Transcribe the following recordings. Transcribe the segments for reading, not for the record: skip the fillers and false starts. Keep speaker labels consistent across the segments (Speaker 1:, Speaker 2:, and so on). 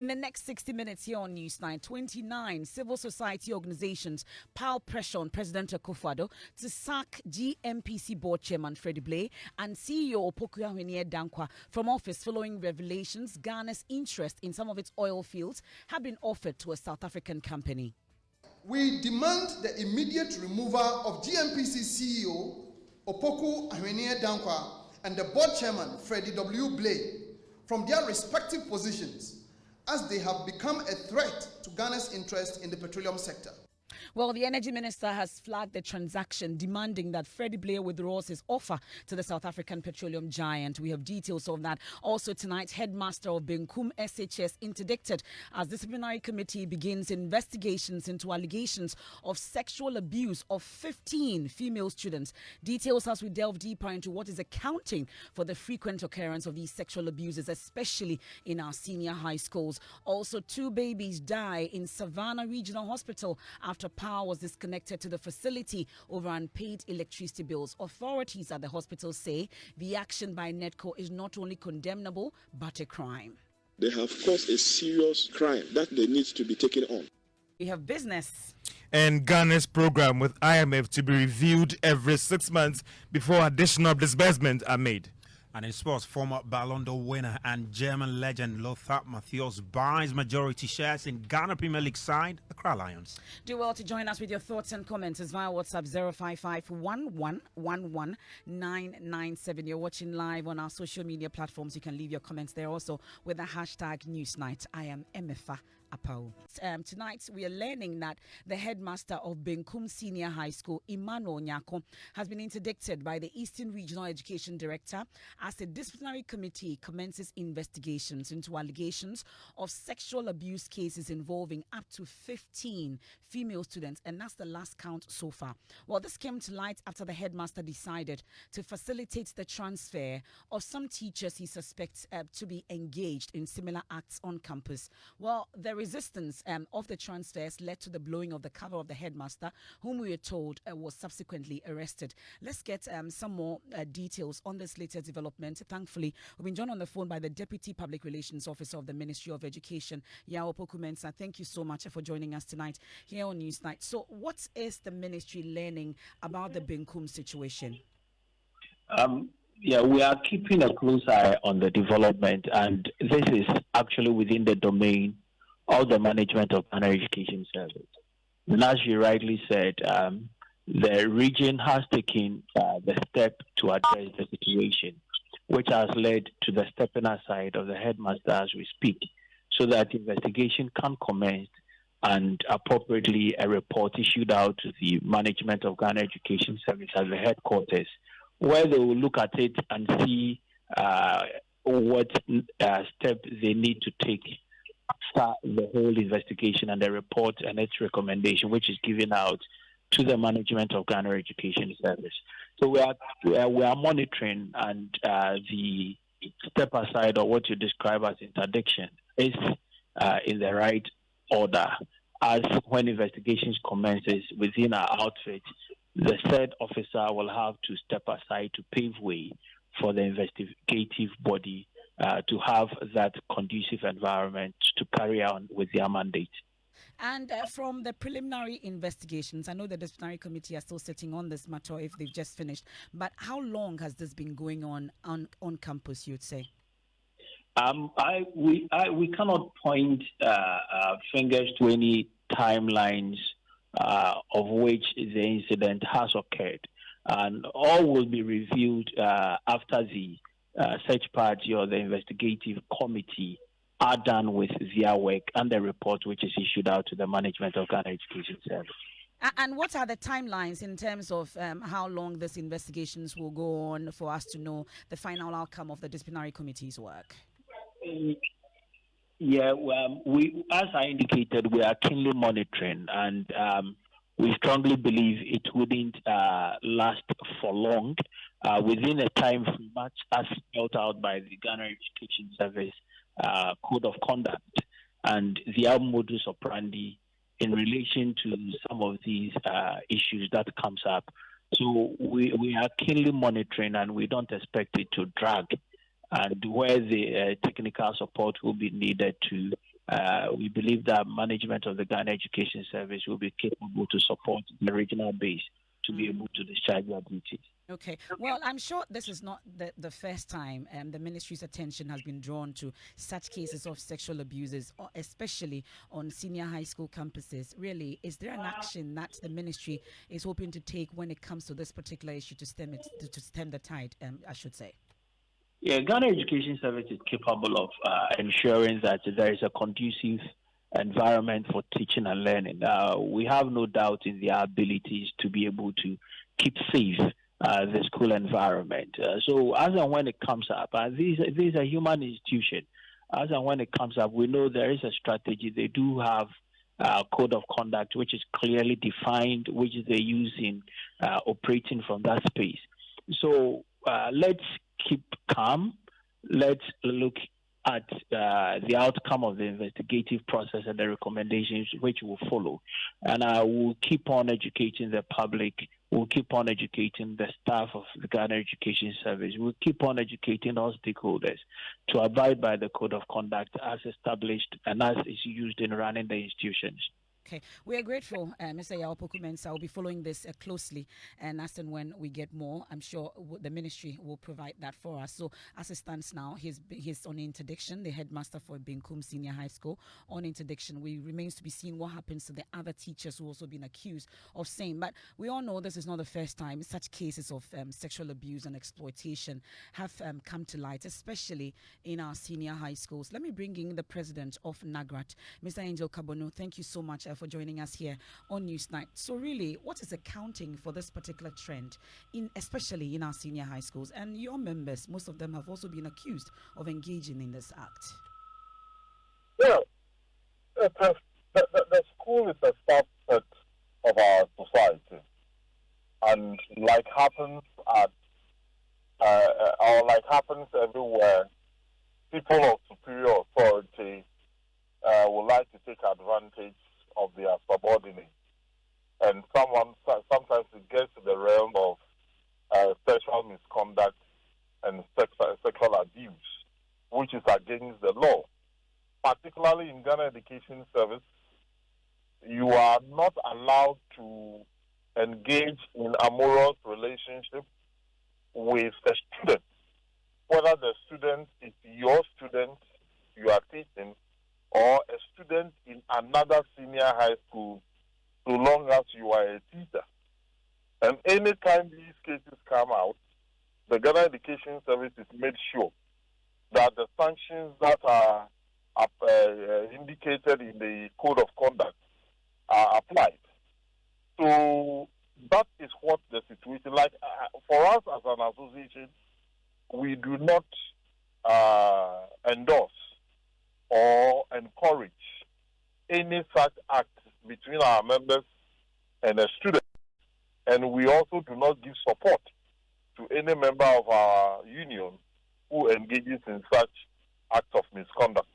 Speaker 1: In the next 60 minutes here on Newsnight, 29 civil society organizations pile pressure on President Akufo-Addo to sack GMPC board chairman Freddie Blay and CEO Opoku Dankwa from office following revelations Ghana's interest in some of its oil fields have been offered to a South African company.
Speaker 2: We demand the immediate removal of GMPC CEO Opoku Dankwa and the board chairman Freddie W. Blay from their respective positions, as they have become a threat to Ghana's interest in the petroleum sector.
Speaker 1: Well, the energy minister has flagged the transaction, demanding that Freddie Blay withdraws his offer to the South African petroleum giant. We have details of that. Also tonight, headmaster of Benkum SHS interdicted as disciplinary committee begins investigations into allegations of sexual abuse of 15 female students. Details as we delve deeper into what is accounting for the frequent occurrence of these sexual abuses, especially in our senior high schools. Also, 2 babies die in Savannah Regional Hospital after power was disconnected to the facility over unpaid electricity bills. Authorities at the hospital say the action by NEDCO is not only condemnable but a crime.
Speaker 3: They have caused a serious crime that they need to be taken on.
Speaker 1: We have business.
Speaker 4: And Ghana's program with IMF to be reviewed every 6 months before additional disbursements are made.
Speaker 5: And in sports, former Ballon d'Or winner and German legend Lothar Matthäus buys majority shares in Ghana Premier League side, the Accra Lions.
Speaker 1: Do well to join us with your thoughts and comments via WhatsApp 055-1111-997. You're watching live on our social media platforms. You can leave your comments there also with the hashtag Newsnight. I am Emefa. Apawu. Tonight, we are learning that the headmaster of Benkum Senior High School, Emmanuel Nyako, has been interdicted by the Eastern Regional Education Director as a disciplinary committee commences investigations into allegations of sexual abuse cases involving up to 15 female students, and that's the last count so far. Well, this came to light after the headmaster decided to facilitate the transfer of some teachers he suspects to be engaged in similar acts on campus. Well, the resistance of the transfers led to the blowing of the cover of the headmaster, whom we were told was subsequently arrested. Let's get some more details on this latest development. Thankfully, we've been joined on the phone by the Deputy Public Relations Officer of the Ministry of Education, Yaw Opoku. Thank you so much for joining us tonight here on Newsnight. So what is the ministry learning about the Benkum situation?
Speaker 6: Yeah, we are keeping a close eye on the development, and this is actually within the domain of the management of Ghana Education Service. And as you rightly said, the region has taken the step to address the situation, which has led to the stepping aside of the headmaster as we speak, so that investigation can commence and appropriately a report issued out to the management of Ghana Education Service at the headquarters, where they will look at it and see what steps they need to take start the whole investigation and the report and its recommendation, which is given out to the management of Ghana Education Service. So we are monitoring, and the step aside, or what you describe as interdiction, is in the right order. As when investigations commences within our outfit, the said officer will have to step aside to pave way for the investigative body to have that conducive environment to carry on with their mandate.
Speaker 1: And from the preliminary investigations, I know the disciplinary committee are still sitting on this matter if they've just finished, but how long has this been going on campus, you'd say?
Speaker 6: We cannot point fingers to any timelines of which the incident has occurred. And all will be reviewed after the search party or the investigative committee are done with their work and the report which is issued out to the management of Ghana Education Service.
Speaker 1: And what are the timelines in terms of how long these investigations will go on for us to know the final outcome of the disciplinary committee's work?
Speaker 6: Yeah, we, as I indicated, we are keenly monitoring, and we strongly believe it wouldn't last for long within a time frame much as spelled out by the Ghana Education Service Code of Conduct and their modus operandi in relation to some of these issues that comes up. So we are keenly monitoring, and we don't expect it to drag, and where the technical support will be needed to we believe that management of the Ghana Education Service will be capable to support the regional base to be able to discharge their duties.
Speaker 1: Okay. Well, I'm sure this is not the first time the ministry's attention has been drawn to such cases of sexual abuses, especially on senior high school campuses. Really, is there an action that the ministry is hoping to take when it comes to this particular issue to stem the tide, I should say?
Speaker 6: Yeah, Ghana Education Service is capable of ensuring that there is a conducive environment for teaching and learning. We have no doubt in their abilities to be able to keep safe the school environment. So as and when it comes up, this is a human institution. As and when it comes up, we know there is a strategy. They do have a code of conduct which is clearly defined, which they use in operating from that space. So let's keep calm. Let's look at the outcome of the investigative process and the recommendations which will follow. And we'll keep on educating the public. We'll keep on educating the staff of the Ghana Education Service. We'll keep on educating all stakeholders to abide by the code of conduct as established and as is used in running the institutions.
Speaker 1: Okay, we are grateful, Mr. Yaopoku Mensah. I'll be following this closely, and as and when we get more, I'm sure the ministry will provide that for us. So, as it stands now, he's on interdiction, the headmaster for Benkum Senior High School on interdiction. We remains to be seen what happens to the other teachers who also been accused of same. But we all know this is not the first time such cases of sexual abuse and exploitation have come to light, especially in our senior high schools. Let me bring in the president of NAGRAT, Mr. Angel Kabono. Thank you so much for joining us here on Newsnight. So really, what is accounting for this particular trend, especially in our senior high schools? And your members, most of them have also been accused of engaging in this act.
Speaker 7: Well, the school is a subset of our society. And like happens everywhere, people of superior authority would like to take advantage of their subordinates, and sometimes it gets to the realm of sexual misconduct and sexual abuse, which is against the law. Particularly in Ghana Education Service, you are not allowed to engage in amorous relationship with a student, whether the student is your student you are teaching or a student in another senior high school, so long as you are a teacher. And anytime these cases come out, the Ghana Education Service is made sure that the sanctions that are indicated in the Code of Conduct are applied. So that is what the situation like. For us as an association, we do not endorse or encourage any such act between our members and a student. And we also do not give support to any member of our union who engages in such acts of misconduct.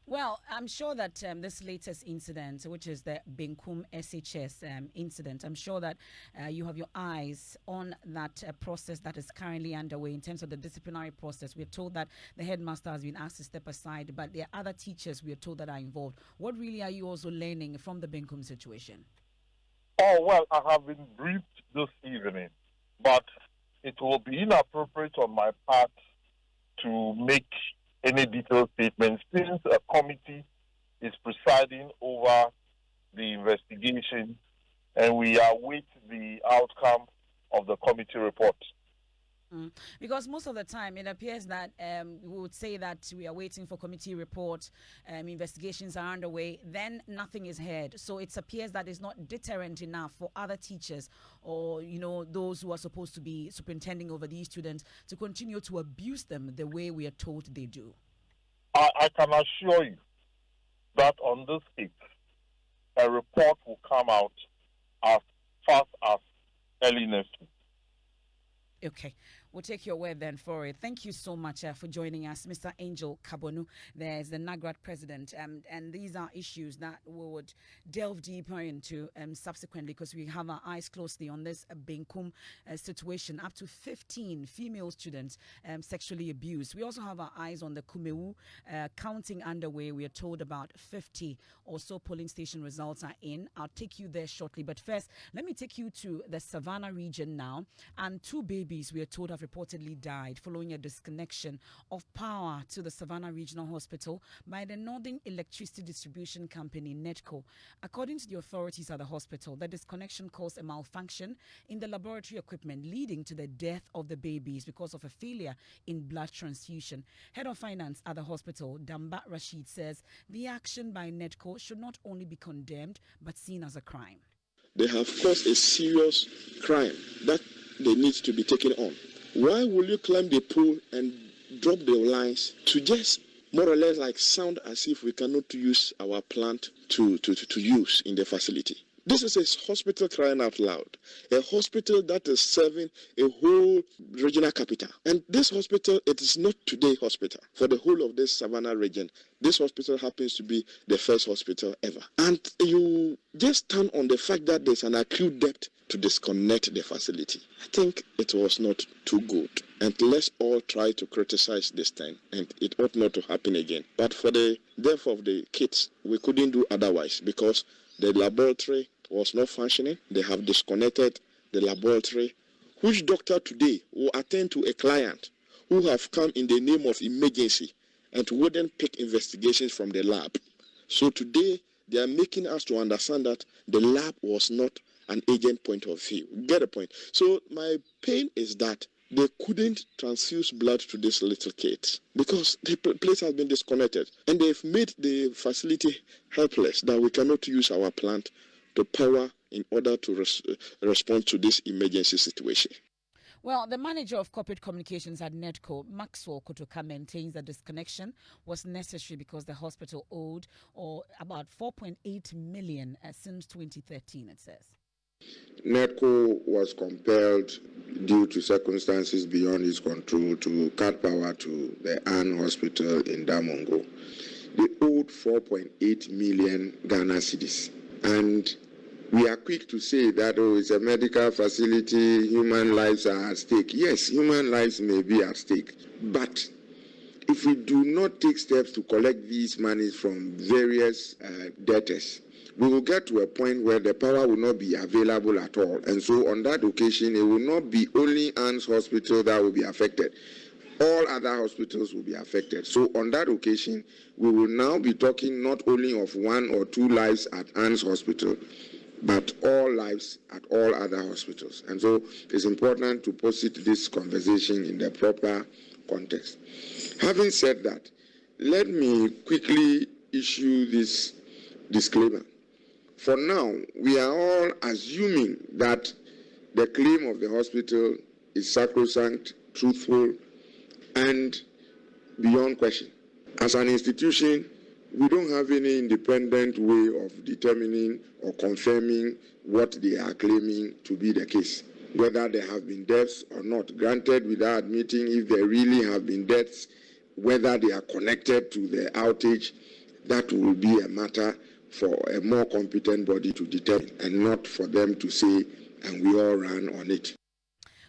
Speaker 1: Well, I'm sure that this latest incident, which is the Benkum SHS incident, I'm sure that you have your eyes on that process that is currently underway in terms of the disciplinary process. We're told that the headmaster has been asked to step aside, but there are other teachers we are told that are involved. What really are you also learning from the Benkum situation?
Speaker 7: Oh, well, I have been briefed this evening, but it will be inappropriate on my part to make any detailed statements since a committee is presiding over the investigation and we await the outcome of the committee report.
Speaker 1: Because most of the time it appears that we would say that we are waiting for committee report, investigations are underway, then nothing is heard. So it appears that it's not deterrent enough for other teachers or, those who are supposed to be superintending over these students to continue to abuse them the way we are told they do.
Speaker 7: I can assure you that on this case, a report will come out as fast as early next week.
Speaker 1: Okay. We'll take your word then for it. Thank you so much for joining us, Mr. Angel Kabonu. There's the NAGRAT president, and these are issues that we would delve deeper into subsequently, because we have our eyes closely on this Benkum situation. Up to 15 female students sexually abused. We also have our eyes on the Kumawo counting underway. We are told about 50 or so polling station results are in. I'll take you there shortly. But first, let me take you to the Savannah region now. And 2 babies, we are told, have reportedly died following a disconnection of power to the Savannah Regional Hospital by the Northern Electricity Distribution Company, NEDCO. According to the authorities at the hospital, the disconnection caused a malfunction in the laboratory equipment, leading to the death of the babies because of a failure in blood transfusion. Head of Finance at the hospital, Damba Rashid, says the action by NEDCO should not only be condemned but seen as a crime.
Speaker 3: They have caused a serious crime that they need to be taken on. Why will you climb the pool and drop the lines to just more or less like sound as if we cannot use our plant to use in the facility? This is a hospital crying out loud, a hospital that is serving a whole regional capital. And this hospital, it is not today hospital. For the whole of this Savannah region, this hospital happens to be the first hospital ever. And you just stand on the fact that there's an acute debt to disconnect the facility. I think it was not too good. And let's all try to criticize this thing, and it ought not to happen again. But for the death of the kids, we couldn't do otherwise, because the laboratory was not functioning. They have disconnected the laboratory. Which doctor today will attend to a client who have come in the name of emergency and wouldn't pick investigations from the lab? So today they are making us to understand that the lab was not an agent point of view. Get a point? So my pain is that they couldn't transfuse blood to these little kids because the place has been disconnected, and they've made the facility helpless, that we cannot use our plant to power in order to respond to this emergency situation.
Speaker 1: Well, the manager of corporate communications at NEDCO, Maxwell Kotoka, maintains that disconnection was necessary because the hospital owed about 4.8 million since 2013, it says.
Speaker 8: NEDCO was compelled, due to circumstances beyond its control, to cut power to the Ann Hospital in Damongo. They owed 4.8 million Ghana cedis. And we are quick to say that, it's a medical facility, human lives are at stake. Yes, human lives may be at stake. But if we do not take steps to collect these monies from various debtors, we will get to a point where the power will not be available at all. And so on that occasion, it will not be only Ann's Hospital that will be affected. All other hospitals will be affected. So on that occasion, we will now be talking not only of 1 or 2 lives at Ann's Hospital, but all lives at all other hospitals. And so it's important to posit this conversation in the proper context. Having said that, let me quickly issue this disclaimer. For now, we are all assuming that the claim of the hospital is sacrosanct, truthful, and beyond question. As an institution, we don't have any independent way of determining or confirming what they are claiming to be the case, whether there have been deaths or not. Granted, without admitting if there really have been deaths, whether they are connected to the outage, that will be a matter for a more competent body to determine, and not for them to say, and we all ran on it.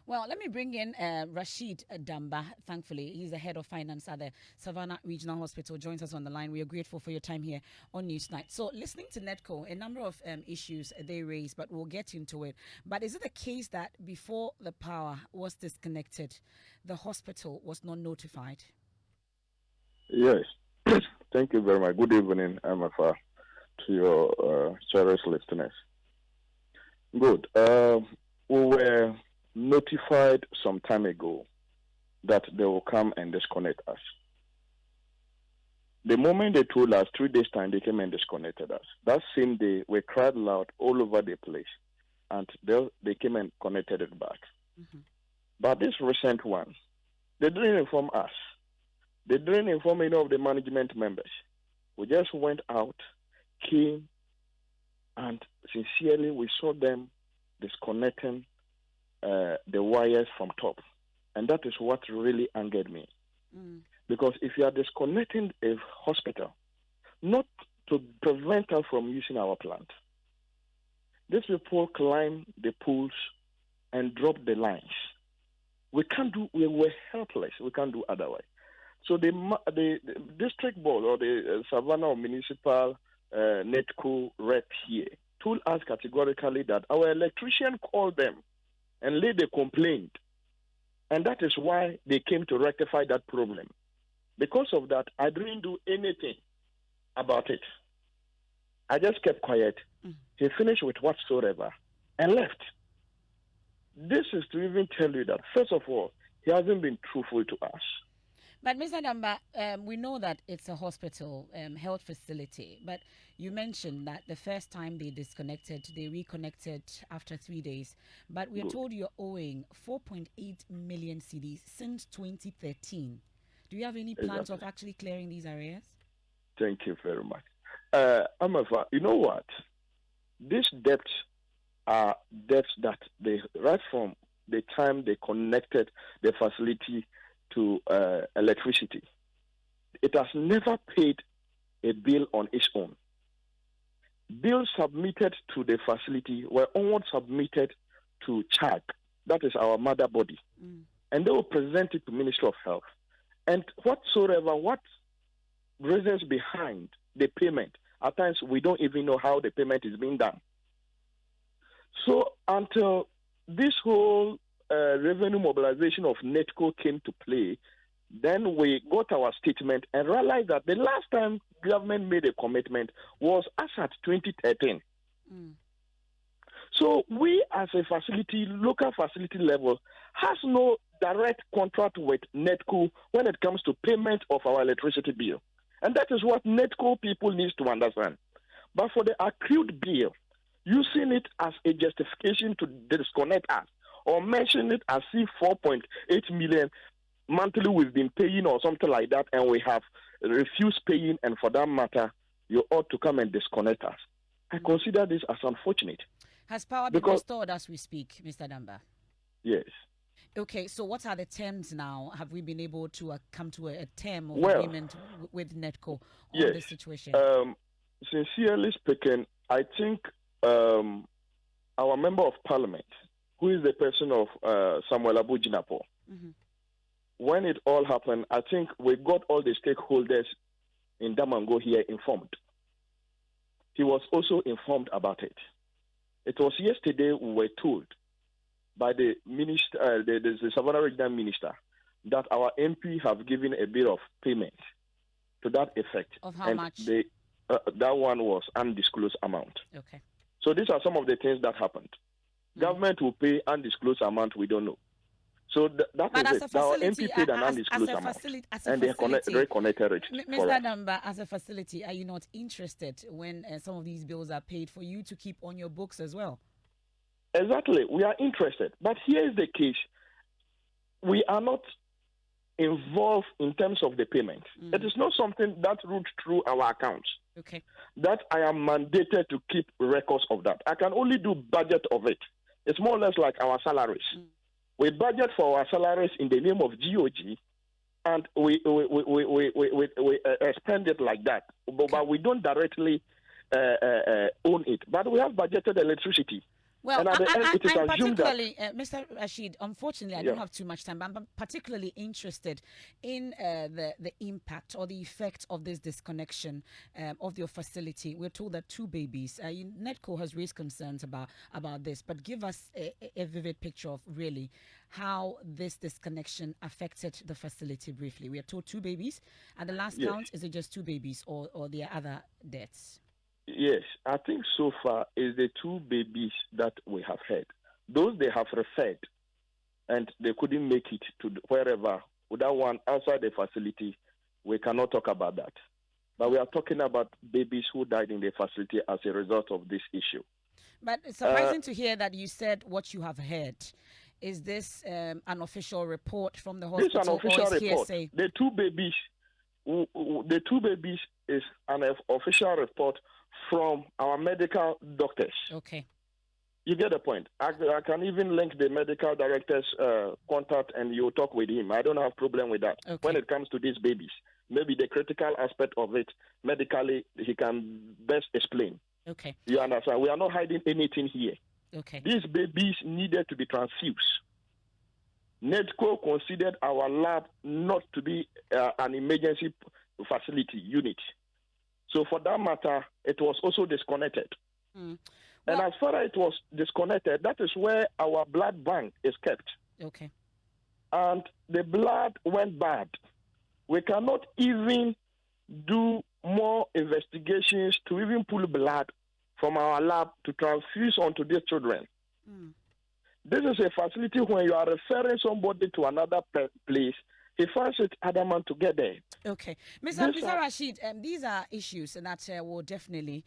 Speaker 1: Well, let me bring in Rashid Damba. Thankfully, he's the head of finance at the Savannah Regional Hospital. Joins us on the line. We are grateful for your time here on Newsnight. So, listening to NEDCO, a number of issues they raised, but we'll get into it. But is it the case that before the power was disconnected, the hospital was not notified?
Speaker 9: Yes. Thank you very much. Good evening, Emefa, to your cherished listeners. Good. We were notified some time ago that they will come and disconnect us. The moment they told us, 3 days time, they came and disconnected us. That same day, we cried loud all over the place, and they came and connected it back. Mm-hmm. But this recent one, they didn't inform us. They didn't inform any of the management members. We just went out, came, and sincerely we saw them disconnecting the wires from top. And that is what really angered me. Because if you are disconnecting a hospital, not to prevent us from using our plant, these people climb the pools and drop the lines. We were helpless. We can't do otherwise. So the district board or the Savannah or municipal NETCO rep here told us categorically that our electrician called them and laid a complaint. And that is why they came to rectify that problem. Because of that, I didn't do anything about it. I just kept quiet. He finished with whatsoever and left. This is to even tell you that, first of all, he hasn't been truthful to us.
Speaker 1: But Mr. Damba, we know that it's a hospital, health facility. But you mentioned that the first time they disconnected, they reconnected after 3 days. But we are told you're owing 4.8 million cedis since 2013. Do you have any plans of actually clearing these areas?
Speaker 9: Thank you very much. Emefa, you know what? These debts are debts that they, right from the time they connected the facility to electricity, it has never paid a bill on its own. Bills submitted to the facility were only submitted to CHAG, that is our mother body, and they will present it to Ministry of Health. And what reasons behind the payment, at times we don't even know how the payment is being done. So until this whole revenue mobilization of NETCO came to play, then we got our statement and realized that the last time government made a commitment was as at 2013. So we as a facility, local facility level, has no direct contract with NETCO when it comes to payment of our electricity bill. And that is what NETCO people need to understand. But for the accrued bill, using it as a justification to disconnect us or mention it as if 4.8 million monthly we've been paying or something like that, and we have refused paying, and for that matter, you ought to come and disconnect us. I consider this as unfortunate.
Speaker 1: Has power been restored as we speak, Mr. Damba?
Speaker 9: Yes.
Speaker 1: Okay, so what are the terms now? Have we been able to come to a term of agreement with NETCO on this situation?
Speaker 9: Sincerely speaking, I think our Member of Parliament, who is the person of Samuel Abujinapo, when it all happened, I think we got all the stakeholders in Damongo here informed. He was also informed about it. It was yesterday we were told by the minister, the Savannah Regional Minister, that our MP have given a bit of payment to that effect.
Speaker 1: Of how much?
Speaker 9: That one was undisclosed amount.
Speaker 1: Okay.
Speaker 9: So these are some of the things that happened. Government will pay undisclosed amount, we don't know. So that is it. Our MP paid an undisclosed amount, and they reconnected it.
Speaker 1: Mr. Damba, as a facility, are you not interested when some of these bills are paid for you to keep on your books as well?
Speaker 9: Exactly. We are interested. But here is the case. We are not involved in terms of the payment. It is not something that routes through our accounts.
Speaker 1: Okay.
Speaker 9: That I am mandated to keep records of that. I can only do budget of it. It's more or less like our salaries. We budget for our salaries in the name of GOG, and we spend it like that. But we don't directly own it. But we have budgeted electricity.
Speaker 1: Well,
Speaker 9: and
Speaker 1: I'm particularly, Mr. Rashid, unfortunately, I don't have too much time, but I'm particularly interested in the impact or the effect of this disconnection of your facility. We're told that 2 babies, NETCO has raised concerns about this, but give us a vivid picture of really how this disconnection affected the facility briefly. We are told 2 babies. At the last count, is it just 2 babies or there are other deaths?
Speaker 9: Yes, I think so far is the 2 babies that we have had. Those they have referred, and they couldn't make it to wherever. Without one outside the facility, we cannot talk about that. But we are talking about babies who died in the facility as a result of this issue.
Speaker 1: But it's surprising to hear that you said what you have heard. Is this an official report from the hospital?
Speaker 9: This is an official report.
Speaker 1: Hearsay?
Speaker 9: The 2 babies is an official report from our medical doctors.
Speaker 1: Okay.
Speaker 9: You get the point. I can even link the medical director's contact and you talk with him. I don't have problem with that.
Speaker 1: Okay.
Speaker 9: When it comes to these babies, maybe the critical aspect of it, medically, he can best explain.
Speaker 1: Okay.
Speaker 9: You understand? We are not hiding anything here.
Speaker 1: Okay.
Speaker 9: These babies needed to be transfused. NEDCO considered our lab not to be an emergency facility unit. So for that matter, it was also disconnected.
Speaker 1: Well,
Speaker 9: and as far as it was disconnected, that is where our blood bank is kept.
Speaker 1: Okay.
Speaker 9: And the blood went bad. We cannot even do more investigations to even pull blood from our lab to transfuse onto these children. This is a facility when you are referring somebody to another place, he finds it adamant to get there.
Speaker 1: Okay. Mr. Rashid, these are issues that will definitely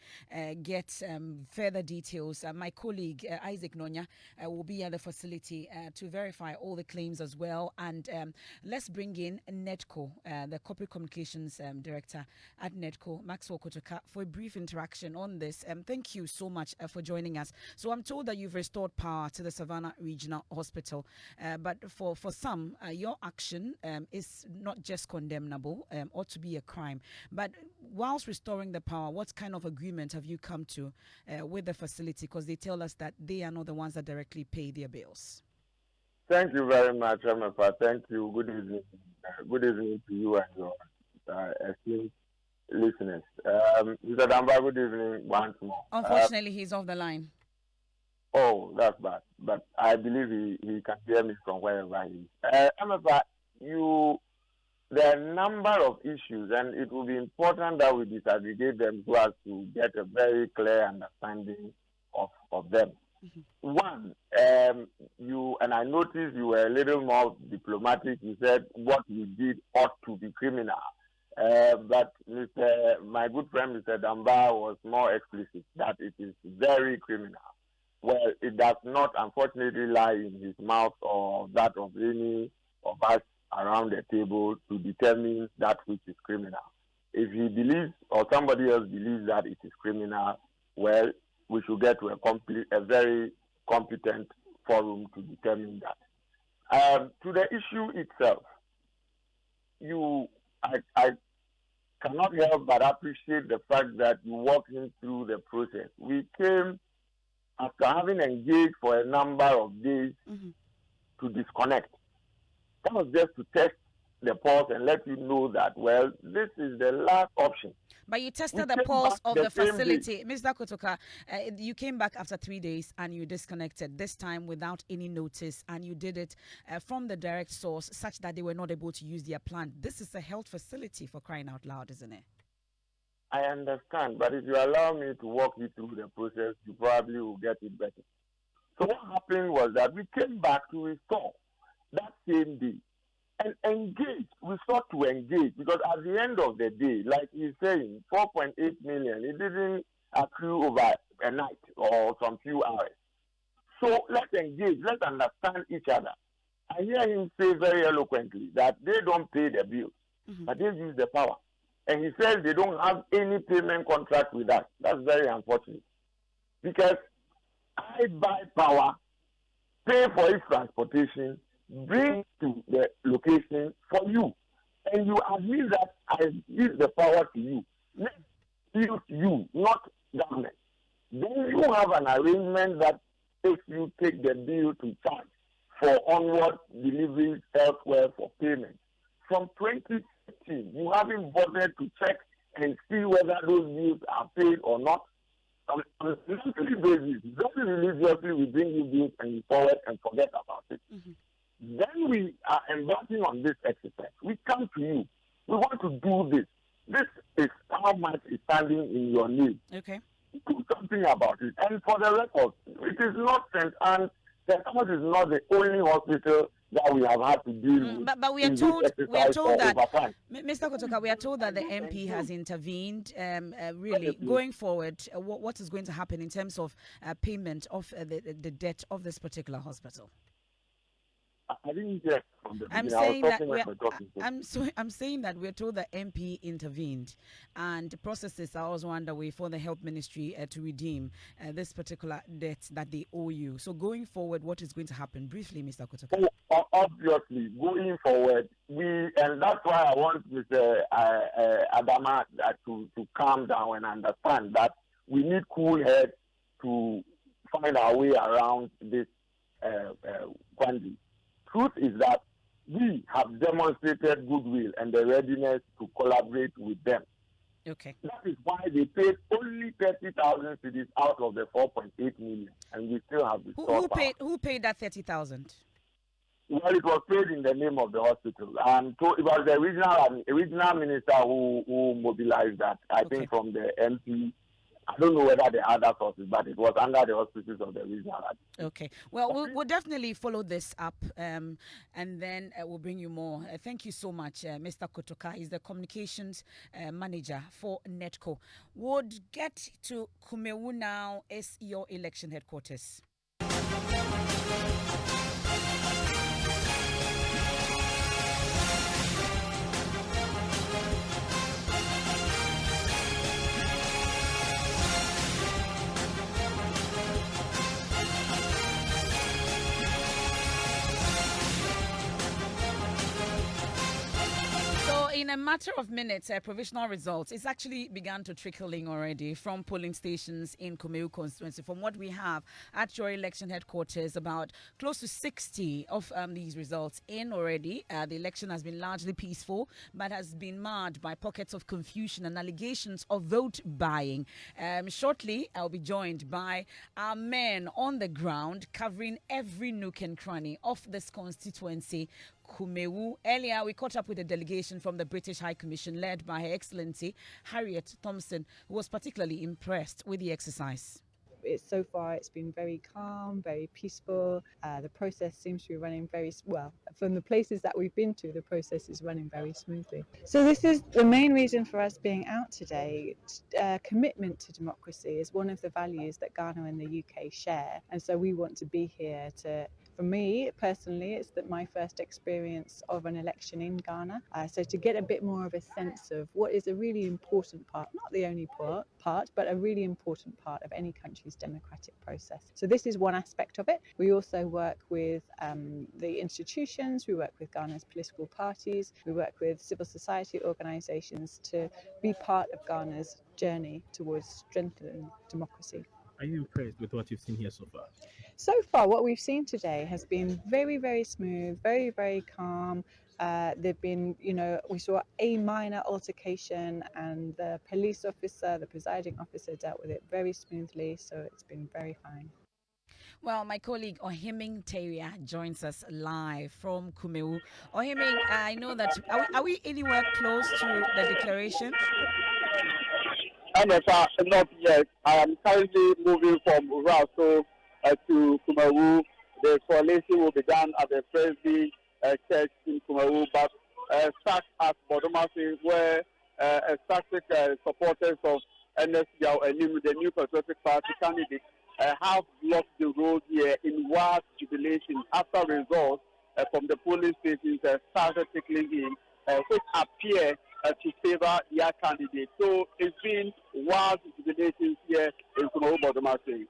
Speaker 1: get further details. My colleague, Isaac Nonya, will be at the facility to verify all the claims as well. And let's bring in NEDCO, the Corporate Communications Director at NEDCO, Maxwell Kotoka, for a brief interaction on this. Thank you so much for joining us. So I'm told that you've restored power to the Savannah Regional Hospital. But for some, your action is not just condemnable, ought to be a crime. But whilst restoring the power, what kind of agreement have you come to with the facility? Because they tell us that they are not the ones that directly pay their bills.
Speaker 10: Thank you very much, Emefa. Thank you. Good evening. Good evening to you and your esteemed listeners. Mr. Damba, good evening once more.
Speaker 1: Unfortunately, he's off the line.
Speaker 10: Oh, that's bad. But I believe he can hear me from wherever he is. Emefa, there are a number of issues, and it will be important that we disaggregate them so as to get a very clear understanding of them. One, you and I noticed you were a little more diplomatic. You said what we did ought to be criminal. But my good friend Mr. Damba was more explicit that it is very criminal. Well, it does not, unfortunately, lie in his mouth or that of any of us around the table to determine that which is criminal. If he believes or somebody else believes that it is criminal, well, we should get to a very competent forum to determine that. To the issue itself, I cannot help but appreciate the fact that you walked him through the process. We came after having engaged for a number of days to disconnect. That was just to test the pulse and let you know that, well, this is the last option.
Speaker 1: But you tested the pulse of the facility. Mr. Kotoka, you came back after 3 days and you disconnected, this time without any notice, and you did it from the direct source such that they were not able to use their plant. This is a health facility, for crying out loud, isn't it?
Speaker 10: I understand, but if you allow me to walk you through the process, you probably will get it better. So what happened was that we came back to restore that same day and engage. We sought to engage because at the end of the day, like he's saying, 4.8 million, it didn't accrue over a night or some few hours. So let's engage, let's understand each other. I hear him say very eloquently that they don't pay the bills, but they use the power. And he says they don't have any payment contract with us. That's very unfortunate. Because I buy power, pay for its transportation, bring to the location for you. And you agree that I give the power to you. Let's use you, not government. Then you have an arrangement that if you take the bill to charge for onward deliveries elsewhere for payment. From 2015, you haven't bothered to check and see whether those bills are paid or not. On a monthly basis, very religiously, we bring you bills and you forward and forget about it. Then we are embarking on this exercise. We come to you. We want to do this. This is how much is standing in your name.
Speaker 1: Okay.
Speaker 10: Do something about it. And for the record, it is not St. Anne's. St. Anne's is not the only hospital that we have had to deal with.
Speaker 1: But we are told that Mr. Kotoka, we are told that the MP has intervened. Really, going forward, what is going to happen in terms of payment of the debt of this particular hospital?
Speaker 10: I didn't hear from the
Speaker 1: I'm
Speaker 10: beginning.
Speaker 1: saying that
Speaker 10: I'm
Speaker 1: saying that we're told the MP intervened, and the processes are also underway for the Health Ministry to redeem this particular debt that they owe you. So going forward, what is going to happen? Briefly, Mr. Kotoka.
Speaker 10: Obviously, going forward, and that's why I want Mr. Adama to calm down and understand that we need cool head to find our way around this quandary. Truth is that we have demonstrated goodwill and the readiness to collaborate with them.
Speaker 1: Okay.
Speaker 10: That is why they paid only 30,000 cedis out of the 4.8 million, and we still have the
Speaker 1: who paid that 30,000?
Speaker 10: Well, it was paid in the name of the hospital, and so it was the regional minister who mobilized that. I think from the MP. I don't know whether the other sources, but it was under the auspices of the regional.
Speaker 1: Okay. Well, we'll definitely follow this up, and then we'll bring you more. Thank you so much, Mr. Kotoka. He's the communications manager for NETCO. Would get to Kumawo now as your election headquarters. In a matter of minutes, provisional results, it's actually begun to trickle in already from polling stations in Kumawo constituency. From what we have at your election headquarters, about close to 60 of these results in already. The election has been largely peaceful, but has been marred by pockets of confusion and allegations of vote buying. Shortly, I'll be joined by our men on the ground covering every nook and cranny of this constituency, Kumawo. Earlier, we caught up with a delegation from the British High Commission led by Her Excellency Harriet Thompson, who was particularly impressed with the exercise.
Speaker 11: So far, it's been very calm, very peaceful. The process seems to be running very well. From the places that we've been to, the process is running very smoothly. So this is the main reason for us being out today. Commitment to democracy is one of the values that Ghana and the UK share. And so we want to be here to... For me, personally, it's my first experience of an election in Ghana. So to get a bit more of a sense of what is a really important part, not the only part, but a really important part of any country's democratic process. So this is one aspect of it. We also work with the institutions, we work with Ghana's political parties, we work with civil society organizations to be part of Ghana's journey towards strengthening democracy.
Speaker 12: Are you impressed with what you've seen here so far?
Speaker 11: So far, what we've seen today has been very, very smooth, very, very calm. There've been, we saw a minor altercation and the police officer, the presiding officer dealt with it very smoothly. So it's been very fine.
Speaker 1: Well, my colleague Ohiming Teria joins us live from Kumawo. Ohiming, I know that, are we anywhere close to the declaration?
Speaker 13: Emefa, not yet. I am currently moving from Uraso to Kumawo. The coalition will be done at the Presby Church in Kumawo, but such as Bodomasi, where static supporters of NSBL and the new Patriotic Party candidate have blocked the road here in wild jubilation after results from the polling stations started trickling in, which appear to favor their candidate. So it's been wild jubilation here in Kumawo Bodomasi.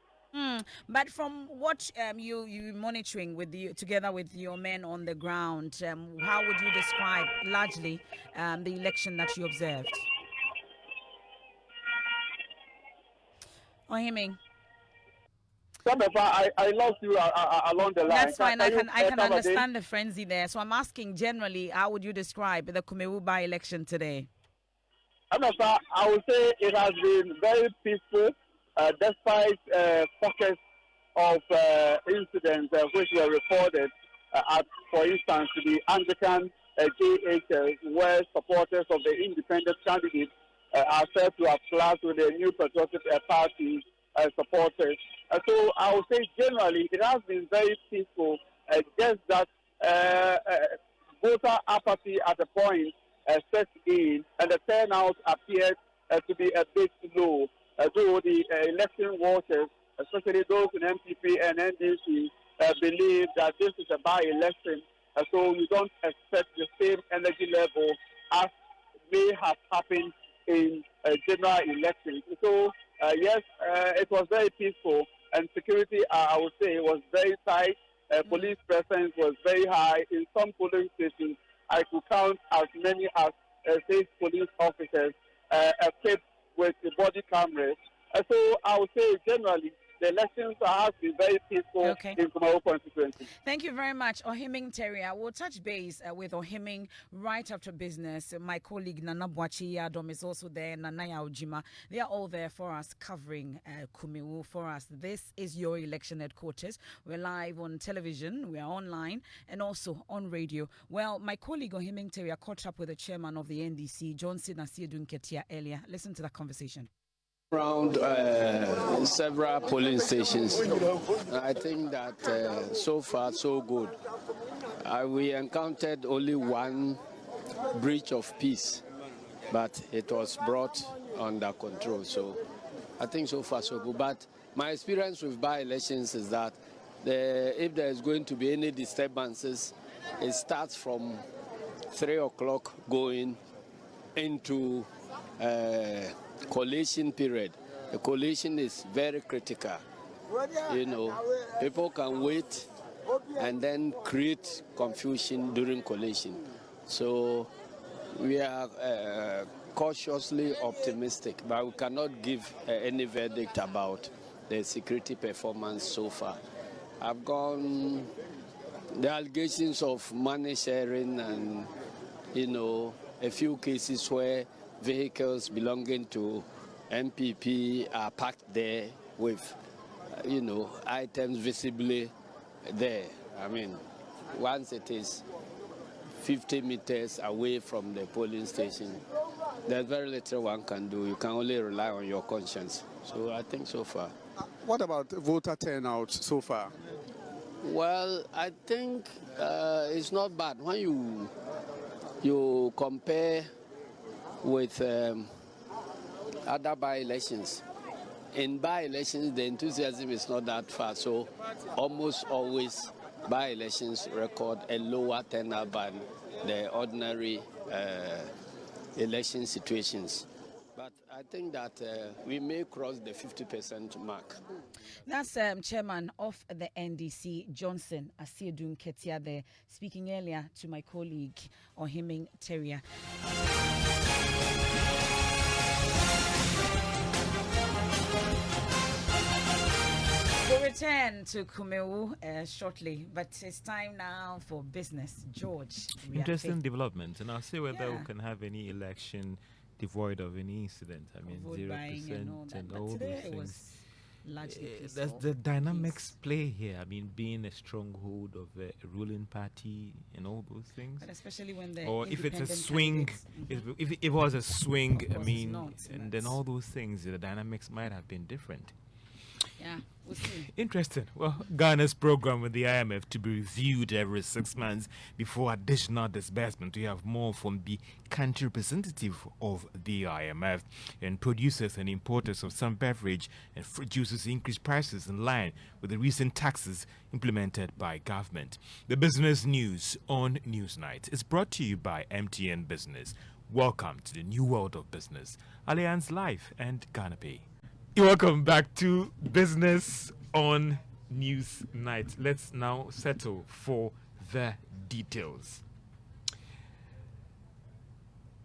Speaker 1: But from what you monitoring together with your men on the ground, how would you describe largely the election that you observed? Ohiming.
Speaker 13: I lost you along the line.
Speaker 1: That's fine. I can understand the frenzy there. So I'm asking generally, how would you describe the Kumawo by-election today?
Speaker 13: I would say it has been very peaceful, despite pockets of incidents which were reported for instance, to the Anglican JHS, where supporters of the independent candidate are said to have clashed with the new Patriotic Party supporters. So I would say generally it has been very peaceful, just that voter apathy at the point set in, and the turnout appeared to be a bit low. Though the election watchers, especially those in MPP and NDC, believe that this is a by-election, so you don't expect the same energy level as may have happened in general elections. So, yes, it was very peaceful, and security, I would say, was very tight. Police presence was very high. In some polling stations, I could count as many as 6 police officers equipped with the body cameras. So I would say generally, the elections have been very peaceful in Kumawo constituency.
Speaker 1: Thank you very much, Ohiming Terry. We'll touch base with Ohiming right after business. My colleague Nana Boachi Yadom is also there, Nanaya Ojima. They are all there for us, covering Kumawo for us. This is your election headquarters. We're live on television, we are online, and also on radio. Well, my colleague Ohiming Terry caught up with the chairman of the NDC, Johnson Asiedu Nketia, earlier. Listen to that conversation.
Speaker 14: Around several polling stations. I think that so far so good. We encountered only one breach of peace, but it was brought under control. So I think so far so good. But my experience with by-elections is that if there is going to be any disturbances, it starts from 3 o'clock going into collation period. The collation is very critical. You know, people can wait and then create confusion during collation. So we are cautiously optimistic, but we cannot give any verdict about the security performance so far. I've gone the allegations of money sharing and, you know, a few cases where vehicles belonging to MPP are parked there with, you know, items visibly there. I mean, once it is 50 meters away from the polling station, there's very little one can do. You can only rely on your conscience. So I think so far.
Speaker 15: What about voter turnout so far?
Speaker 14: Well, I think it's not bad. When you compare with other by-elections. In by-elections, the enthusiasm is not that far, so almost always by-elections record a lower turnout than the ordinary election situations. But I think that we may cross the 50% mark.
Speaker 1: That's Chairman of the NDC, Johnson Asiedu Nketia, there, speaking earlier to my colleague, Ohiming Terry. We'll return to Kumawo shortly, but it's time now for business. George.
Speaker 4: Interesting development, and I'll see whether we can have any election devoid of any incident. I mean, 0% and all those things. There's the dynamics play here. I mean, being a stronghold of a ruling party and all those things.
Speaker 1: But especially when the
Speaker 4: or if it's a swing, if it was a swing, I mean, and then all those things, the dynamics might have been different.
Speaker 1: Yeah, we'll see.
Speaker 4: Interesting. Well, Ghana's program with the IMF to be reviewed every 6 months before additional disbursement. We have more from the country representative of the IMF. And producers and importers of some beverage and fruit juices increase prices in line with the recent taxes implemented by government. The business news on Newsnight is brought to you by MTN Business. Welcome to the new world of business. Allianz Life and Ghana Pay. Welcome back to Business on Newsnight. Let's now settle for the details.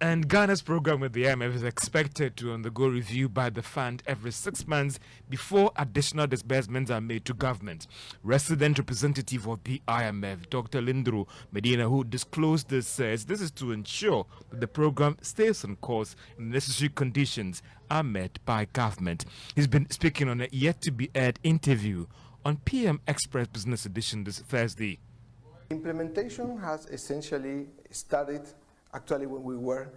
Speaker 4: And Ghana's program with the IMF is expected to undergo review by the fund every 6 months before additional disbursements are made to government. Resident representative of the IMF, Dr. Lindro Medina, who disclosed this, says this is to ensure that the program stays on course and necessary conditions are met by government. He's been speaking on a yet-to-be-aired interview on PM Express Business Edition this Thursday.
Speaker 16: Implementation has essentially started actually when we were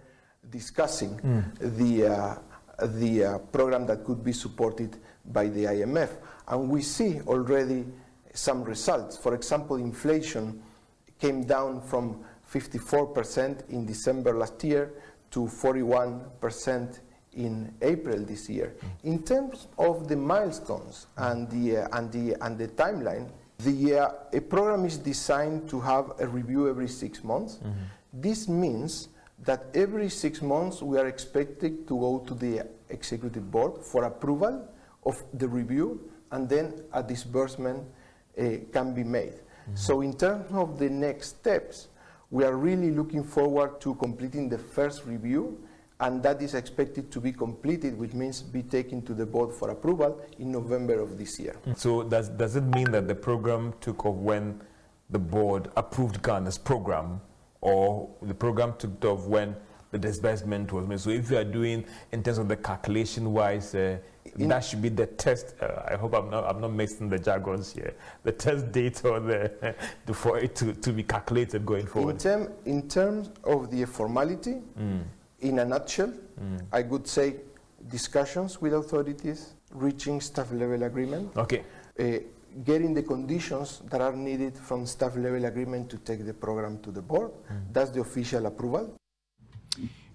Speaker 16: discussing the program that could be supported by the IMF. And we see already some results. For example, inflation came down from 54% in December last year to 41% in April this year. In terms of the milestones and the timeline, A program is designed to have a review every 6 months. This means that every 6 months we are expected to go to the executive board for approval of the review, and then a disbursement can be made. So in terms of the next steps, we are really looking forward to completing the first review, and that is expected to be completed, which means be taken to the board for approval in November of this year.
Speaker 17: So does it mean that the program took off when the board approved Ghana's program, or the program took off when the disbursement was made? So if you are doing in terms of the calculation wise, that should be the test. I hope I'm not mixing the jargons here. The test date or for it to be calculated going forward.
Speaker 16: In terms of the formality, in a nutshell, I would say discussions with authorities, reaching staff level agreement.
Speaker 17: Okay.
Speaker 16: Getting the conditions that are needed from staff level agreement to take the program to the board. That's the official approval.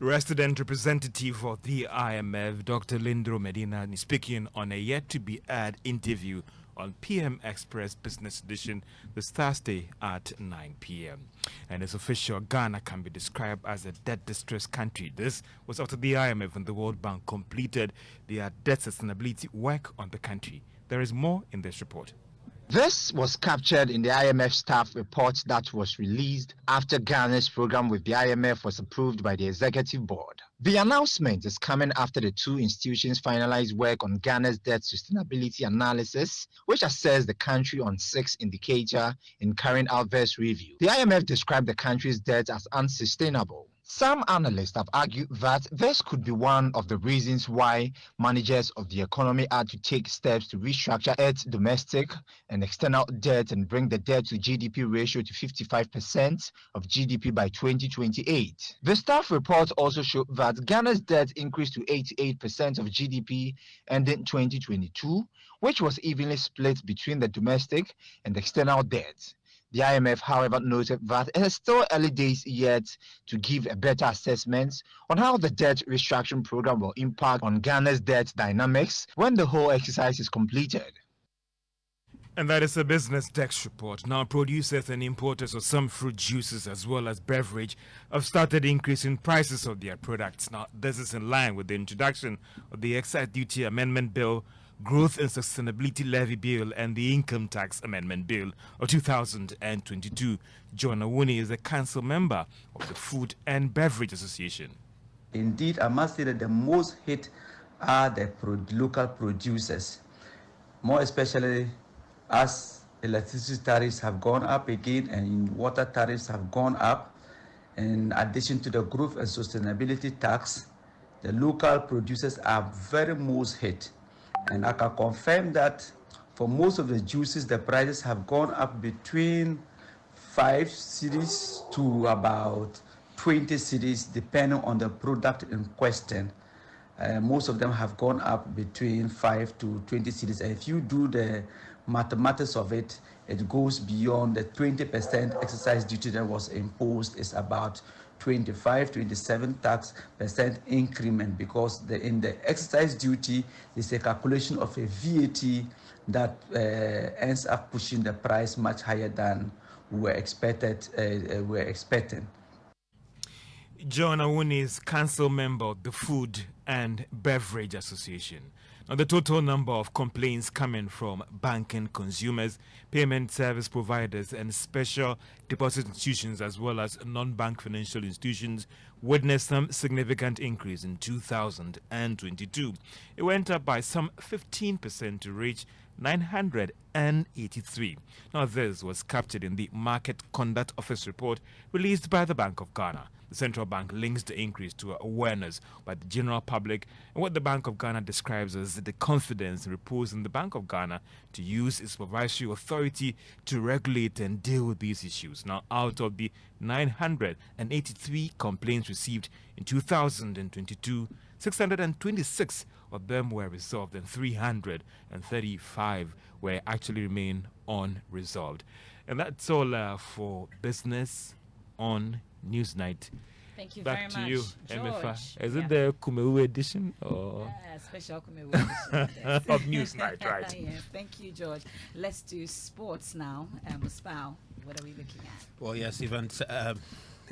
Speaker 4: Resident representative of the IMF, Dr. Lindro Medina, is speaking on a yet-to-be-aired interview on PM Express Business Edition this Thursday at 9 p.m. And it's official, Ghana can be described as a debt-distressed country. This was after the IMF and the World Bank completed their debt sustainability work on the country. There is more in this report.
Speaker 18: This was captured in the IMF staff report that was released after Ghana's program with the IMF was approved by the executive board. The announcement is coming after the two institutions finalized work on Ghana's debt sustainability analysis, which assessed the country on 6 indicators in carrying out this review. The IMF described the country's debt as unsustainable. Some analysts have argued that this could be one of the reasons why managers of the economy had to take steps to restructure its domestic and external debt and bring the debt to GDP ratio to 55% of GDP by 2028. The staff report also showed that Ghana's debt increased to 88% of GDP ending 2022, which was evenly split between the domestic and external debt. The IMF, however, noted that it is still early days yet to give a better assessment on how the debt restructuring program will impact on Ghana's debt dynamics when the whole exercise is completed.
Speaker 4: And that is a business desk report. Now, producers and importers of some fruit juices as well as beverage have started increasing prices of their products. Now, this is in line with the introduction of the Excise Duty Amendment Bill, Growth and Sustainability Levy Bill, and the Income Tax Amendment Bill of 2022. John Awuni is a council member of the Food and Beverage Association.
Speaker 19: Indeed, I must say that the most hit are the local producers, more especially as electricity tariffs have gone up again and water tariffs have gone up. In addition to the growth and sustainability tax, the local producers are very most hit. And I can confirm that for most of the juices, the prices have gone up between 5 cedis to about 20 cedis, depending on the product in question. Most of them have gone up between 5 to 20 cedis. And if you do the mathematics of it, it goes beyond the 20% excise duty that was imposed. It's about 27 tax percent increment, because in the excise duty is a calculation of a VAT that ends up pushing the price much higher than we were expecting.
Speaker 4: John Awuni is council member of the Food and Beverage Association. Now, the total number of complaints coming from banking consumers, payment service providers, and special deposit institutions, as well as non-bank financial institutions, witnessed some significant increase in 2022. It went up by some 15% to reach 983. Now, this was captured in the Market Conduct Office report released by the Bank of Ghana. The central bank links the increase to awareness by the general public and what the Bank of Ghana describes as the confidence reposed in the Bank of Ghana to use its supervisory authority to regulate and deal with these issues. Now, out of the 983 complaints received in 2022, 626 of them were resolved and 335 were actually remain unresolved. And that's all for Business on Newsnight.
Speaker 1: Thank you
Speaker 4: Back
Speaker 1: very
Speaker 4: to you,
Speaker 1: much,
Speaker 4: Emefa.
Speaker 1: George.
Speaker 4: Is it the Kumawo edition or
Speaker 1: special Kumawo edition
Speaker 4: of Newsnight, right?
Speaker 1: Yes, thank you, George. Let's do sports now. Spal, what are we looking at?
Speaker 5: Well, yes, events.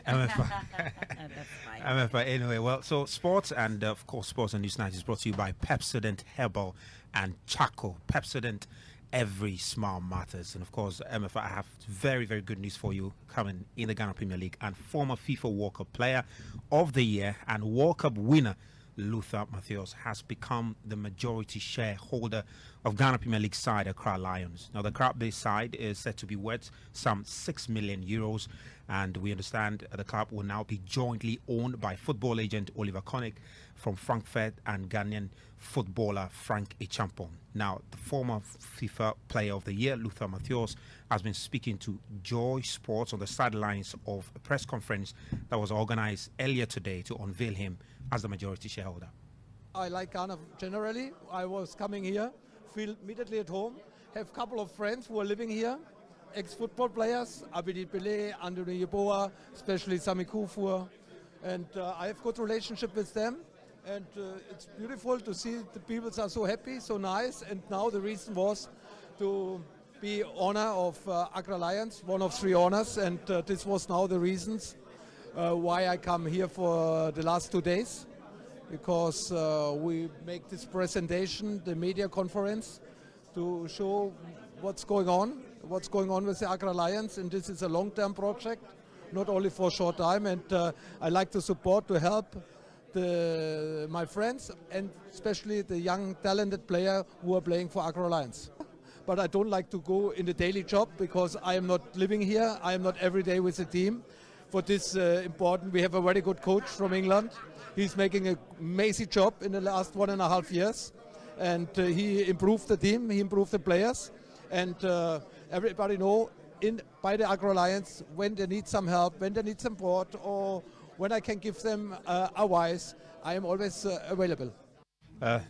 Speaker 5: Emefa.
Speaker 1: That's fine.
Speaker 5: Emefa, anyway, well, so sports and, of course, Sports and Newsnight is brought to you by Pepsodent Herbal and Charcoal. Pepsodent, every smile matters. And, of course, Emefa, I have very, very good news for you coming in the Ghana Premier League. And former FIFA World Cup Player of the Year and World Cup winner Luther Matthews has become the majority shareholder of Ghana Premier League side Accra Lions. Now, the club-based side is said to be worth some €6 million, and we understand the club will now be jointly owned by football agent Oliver Connick from Frankfurt and Ghanaian footballer Frank Echampong. Now, the former FIFA Player of the Year, Luther Matthews, has been speaking to Joy Sports on the sidelines of a press conference that was organized earlier today to unveil him as the majority shareholder.
Speaker 20: I like Ghana generally. I was coming here, feel immediately at home, have a couple of friends who are living here, ex-football players, Abidi Pele, Andoni Yeboah, especially Sami Kufur, and I have good relationship with them. And it's beautiful to see the people are so happy, so nice. And now the reason was to be honor of Accra Lions, one of 3 honors. And this was now the reasons why I come here for the last 2 days. Because we make this presentation, the media conference, to show what's going on with the Accra Lions. And this is a long-term project, not only for a short time. And I like to support, to help my friends, and especially the young talented player who are playing for Accra Lions. But I don't like to go in the daily job because I am not living here. I am not every day with the team. For this important, we have a very good coach from England. He's making an amazing job in the last 1.5 years. And he improved the team, he improved the players. And everybody know by the Accra Lions when they need some help, when they need support, or when I can give them advice, I am always available.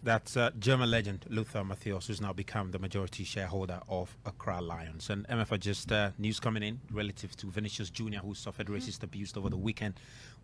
Speaker 5: That's German legend Luther Matthews, who's now become the majority shareholder of Accra Lions. And Emefa, just news coming in relative to Vinicius Jr., who suffered racist abuse over the weekend.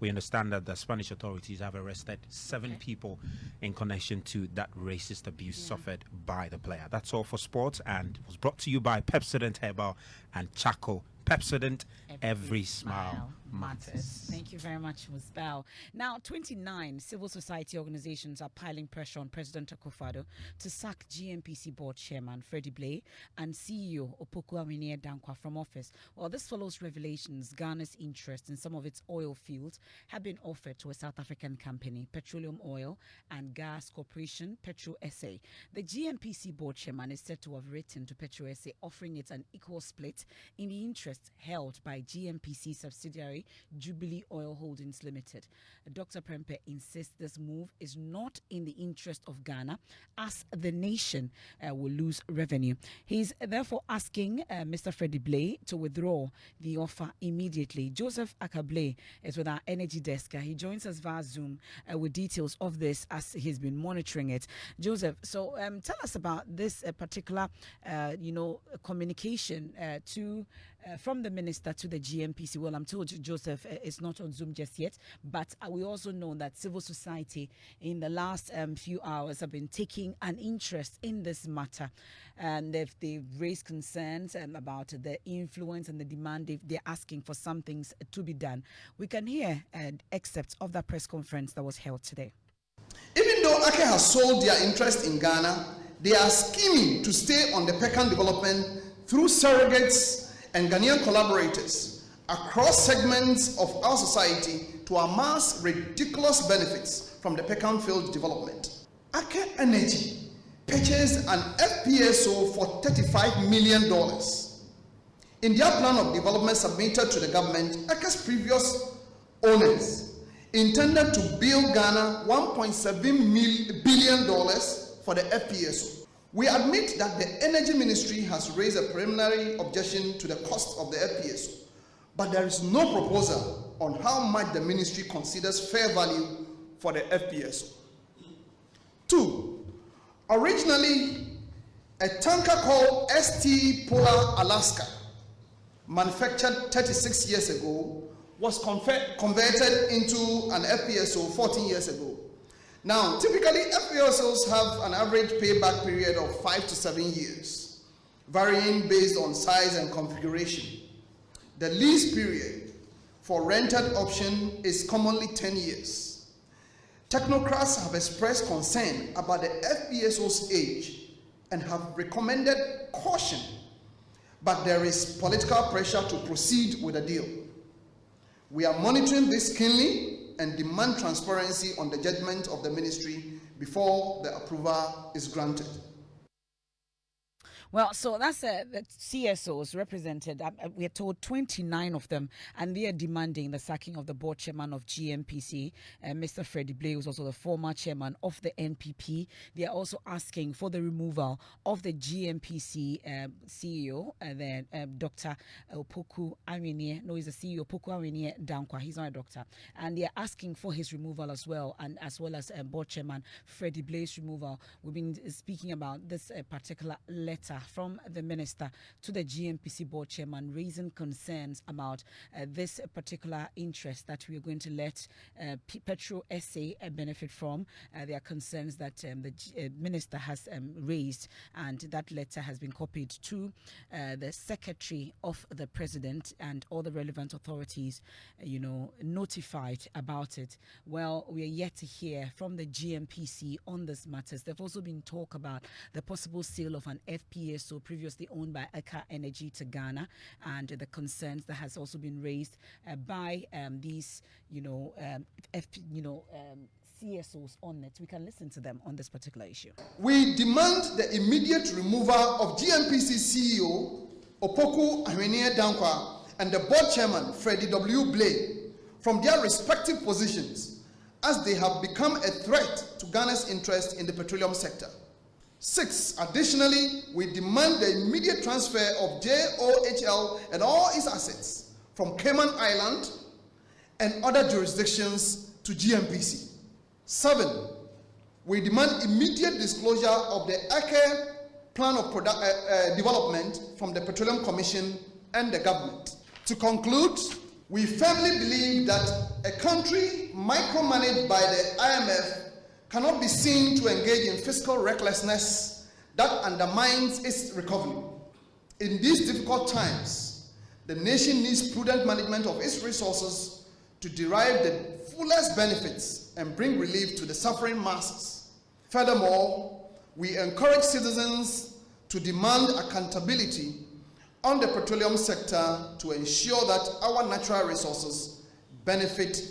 Speaker 5: We understand that the Spanish authorities have arrested 7 people in connection to that racist abuse suffered by the player. That's all for sports, and was brought to you by Pepsodent Herbal and Chaco. Pepsodent, every smile matters.
Speaker 1: Thank you very much, Musbao. Now, 29 civil society organizations are piling pressure on President Akufo-Addo to sack GNPC board chairman Freddie Blay and CEO Opoku Dankwa from office. Well, this follows revelations Ghana's interest in some of its oil fields have been offered to a South African company, Petroleum Oil and Gas Corporation, Petro SA. The GNPC board chairman is said to have written to Petro SA offering it an equal split in the interest held by GNPC subsidiary Jubilee Oil Holdings Limited. Dr. Prempe insists this move is not in the interest of Ghana, as the nation will lose revenue. He's therefore asking Mr. Freddie Blay to withdraw the offer immediately. Joseph Akable is with our energy desk. He joins us via Zoom with details of this as he's been monitoring it. Joseph, so tell us about this particular, communication from the minister to the GNPC. Well, I'm told Joseph is not on Zoom just yet, but we also know that civil society in the last few hours have been taking an interest in this matter, and they've raised concerns about the influence and the demand. They're asking for some things to be done. We can hear excerpts of that press conference that was held today.
Speaker 2: Even though AKE has sold their interest in Ghana, they are scheming to stay on the Pecan development through surrogates and Ghanaian collaborators across segments of our society to amass ridiculous benefits from the Pecan field development. AKE Energy purchased an FPSO for $35 million. In their plan of development submitted to the government, AKE's previous owners intended to build Ghana $1.7 billion for the FPSO. We admit that the Energy Ministry has raised a preliminary objection to the cost of the FPSO, but there is no proposal on how much the ministry considers fair value for the FPSO. 2. Originally, a tanker called ST Polar Alaska, manufactured 36 years ago, was converted into an FPSO 14 years ago. Now, typically, FPSOs have an average payback period of 5 to 7 years, varying based on size and configuration. The lease period for rented option is commonly 10 years. Technocrats have expressed concern about the FPSO's age and have recommended caution, but there is political pressure to proceed with the deal. We are monitoring this keenly and demand transparency on the judgment of the ministry before the approval is granted.
Speaker 1: Well, so that's the CSOs represented. We are told 29 of them, and they are demanding the sacking of the board chairman of GMPC, Mr. Freddie Blay, who's also the former chairman of the NPP. They are also asking for the removal of the GMPC CEO, Dr. Opoku Awiniye. No, he's the CEO, Opoku Awiniye Dankwa. He's not a doctor. And they are asking for his removal as well, and as well as board chairman Freddie Blay's removal. We've been speaking about this particular letter from the minister to the GMPC board chairman, raising concerns about this particular interest that we are going to let Petro SA benefit from. There are concerns that the minister has raised, and that letter has been copied to the secretary of the president and all the relevant authorities, notified about it. Well, we are yet to hear from the GMPC on this matters. There's also been talk about the possible sale of an FPSO previously owned by Eka Energy to Ghana, and the concerns that has also been raised by these, CSOs on it. We can listen to them on this particular issue.
Speaker 2: We demand the immediate removal of GMPC CEO Opoku Awiniye Dankwa and the board chairman Freddie W. Blay from their respective positions, as they have become a threat to Ghana's interest in the petroleum sector. 6. Additionally, we demand the immediate transfer of JOHL and all its assets from Cayman Island and other jurisdictions to GMPC. 7. We demand immediate disclosure of the Eke plan of development from the Petroleum Commission and the government. To conclude, we firmly believe that a country micromanaged by the IMF cannot be seen to engage in fiscal recklessness that undermines its recovery. In these difficult times, the nation needs prudent management of its resources to derive the fullest benefits and bring relief to the suffering masses. Furthermore, we encourage citizens to demand accountability on the petroleum sector to ensure that our natural resources benefit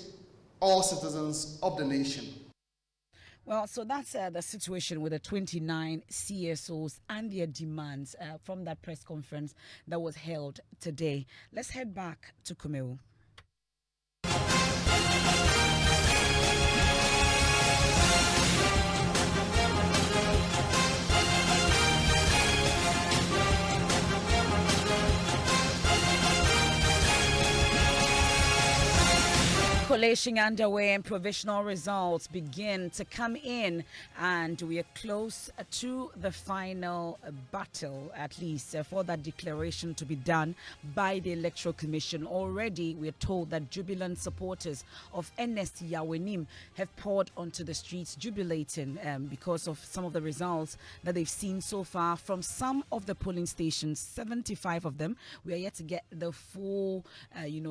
Speaker 2: all citizens of the nation.
Speaker 1: Well, so that's the situation with the 29 CSOs and their demands from that press conference that was held today. Let's head back to Kumawo. Collation underway and provisional results begin to come in, and we are close to the final battle, at least for that declaration to be done by the Electoral Commission. Already we are told that jubilant supporters of NST Yawenim have poured onto the streets jubilating because of some of the results that they've seen so far from some of the polling stations, 75 of them. We are yet to get the full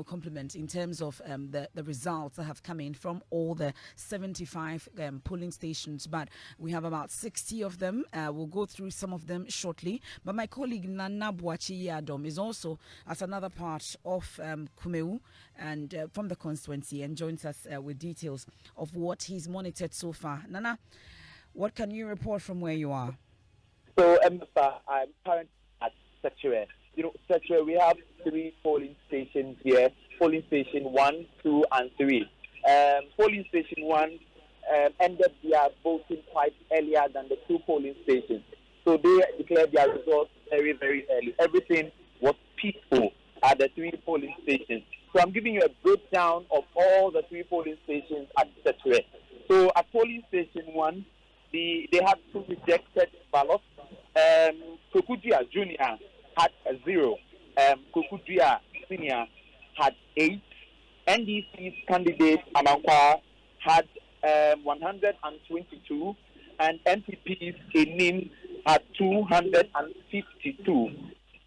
Speaker 1: complement in terms of the results that have come in from all the 75 polling stations, but we have about 60 of them. We'll go through some of them shortly, but my colleague Nana Boachi Yadom is also at another part of Kumawo and from the constituency, and joins us with details of what he's monitored so far. Nana, what can you report from where you are?
Speaker 21: So, Emefa, I'm currently at Sogah. Sogah, we have 3 polling stations here. Polling station 1, 2, and 3. Polling station 1 ended their voting quite earlier than the 2 polling stations. So they declared their results very, very early. Everything was peaceful at the 3 polling stations. So I'm giving you a breakdown of all the 3 polling stations at Sogah. So at polling station 1, they had 2 rejected ballots. Kokudria Jr. had 0. Kokudria Senior had 8, NDC's candidate Amankwa had 122, and MPP's Enim had 252.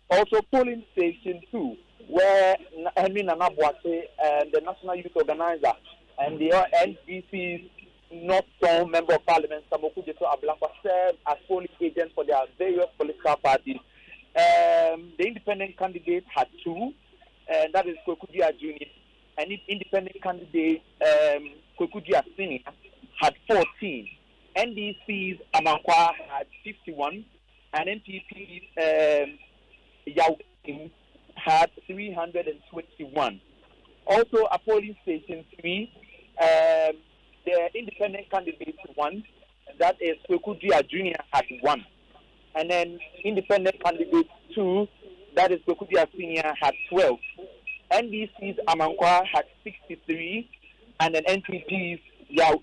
Speaker 21: Also, polling station 2, where Henry Nanabuase, the National Youth Organizer, and the NDC's North Zone Member of Parliament, Samoku Jeto Ablankwa, served as polling agents for their various political parties. The independent candidate had 2, and that is Kwekudia Jr. And the independent candidate, Kwekudia Senior, had 14. NDC's Amankwa had 51, and NPP's Yao had 321. Also, at polling station 3, the independent candidate 1, that is Kwekudia Jr. had 1. And then independent candidate 2, that is Kwekudia Senior, had 12. NDC's Amankwa had 63, and then NPP's Yao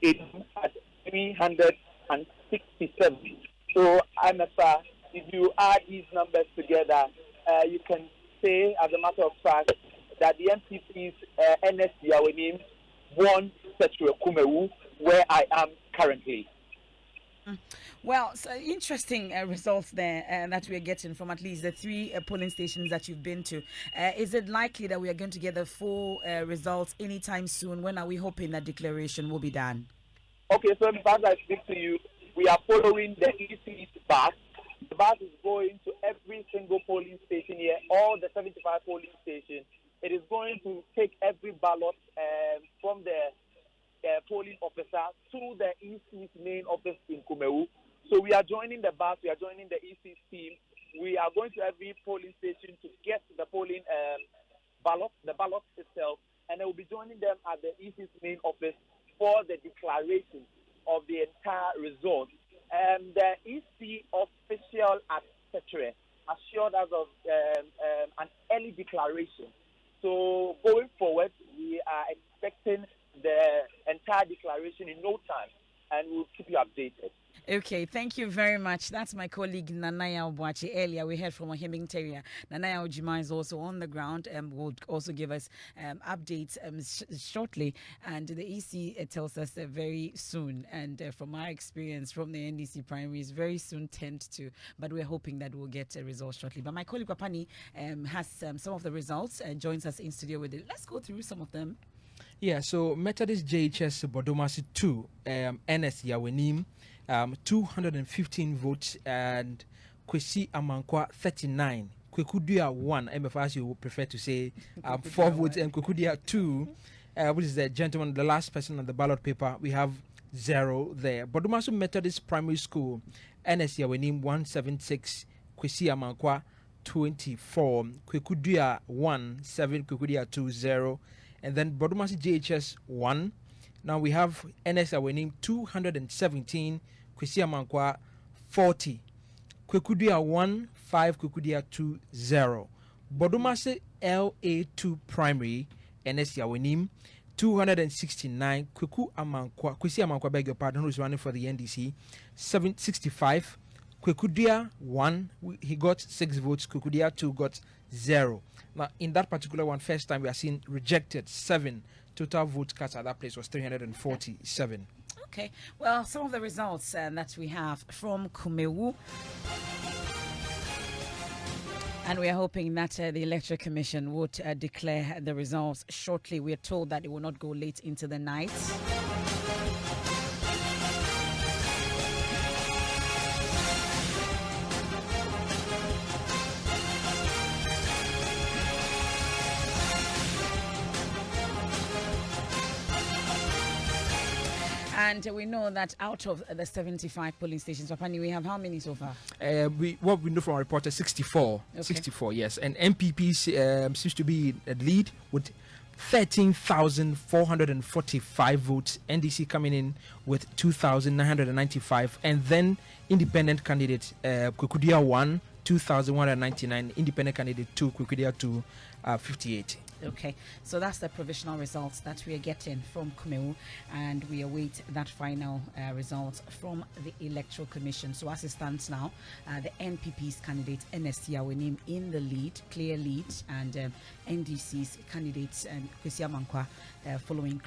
Speaker 21: had 367. So, Emefa, if you add these numbers together, you can say, as a matter of fact, that the MPP's NS Yawenim won Setre Kumawo, where I am currently.
Speaker 1: Well, so interesting results there that we're getting from at least the 3 polling stations that you've been to. Is it likely that we are going to get the full results anytime soon? When are we hoping that declaration will be done?
Speaker 21: Okay, so as I speak to you, we are following the EC's bus. The bus is going to every single polling station here, all the 75 polling stations. It is going to take every ballot from the polling officer to the EC's main office in Kumawo. So we are joining the bus, we are joining the EC's team. We are going to every polling station to get the polling ballot, the ballot itself, and I will be joining them at the EC's main office for the declaration of the entire result. The EC official at Setre assured us of an early declaration. So going forward, we are expecting the entire declaration in no time, and we'll keep you updated.
Speaker 1: Okay, thank you very much. That's my colleague Nanaya Obuachi. Earlier we heard from a Hemingteria. Nanaya Ojima is also on the ground and will also give us updates shortly. And the EC tells us very soon. And from our experience from the NDC primaries, very soon tend to. But we're hoping that we'll get a result shortly. But my colleague Wapani has some of the results and joins us in studio with it. Let's go through some of them.
Speaker 6: Yeah, so Methodist JHS Bodomasi 2, NS Yawenim, 215 votes, and Kwesi Amankwa 39. Kwekudia 1, Emefa, as you would prefer to say, 4 votes, and Kwekudia 2, which is the gentleman, the last person on the ballot paper. We have 0 there. Bodomasi Methodist Primary School, NS Yawenim 176, Kwesi Amankwa 24, Kwekudia 1, 7, Kwekudia 2, 0. And then Bodomasi JHS 1. Now we have NS Yawenim 217, Kwesi Amankwa 40, Kwekudia 1, 5, Kwekudia 2, 0. Bodomasi LA2 Primary, NS Yawenim 269, Kwesi Amankwa, beg your pardon, who's running for the NDC, 765. Kwekudia 1, he got 6 votes. Kwekudia 2 got 0. Now, in that particular one, first time we are seeing rejected 7. Total vote cast at that place was 347.
Speaker 1: Okay. Well, some of the results that we have from Kumawo. And we are hoping that the Electoral Commission would declare the results shortly. We are told that it will not go late into the night. And we know that out of the 75 polling stations, Papani, we have how many so far?
Speaker 6: What we know from our reporter, 64. Okay. 64, yes. And MPP seems to be at lead with 13,445 votes. NDC coming in with 2,995. And then independent candidate, Kwekudia 1, 2,199. Independent candidate 2, Kwekudia 2, 58.
Speaker 1: Okay, so that's the provisional results that we are getting from Kumawo, and we await that final result from the Electoral Commission. So as it stands now, the NPP's candidate NSC our name in the lead, clear lead, and NDC's candidate Kwesi Amankwa following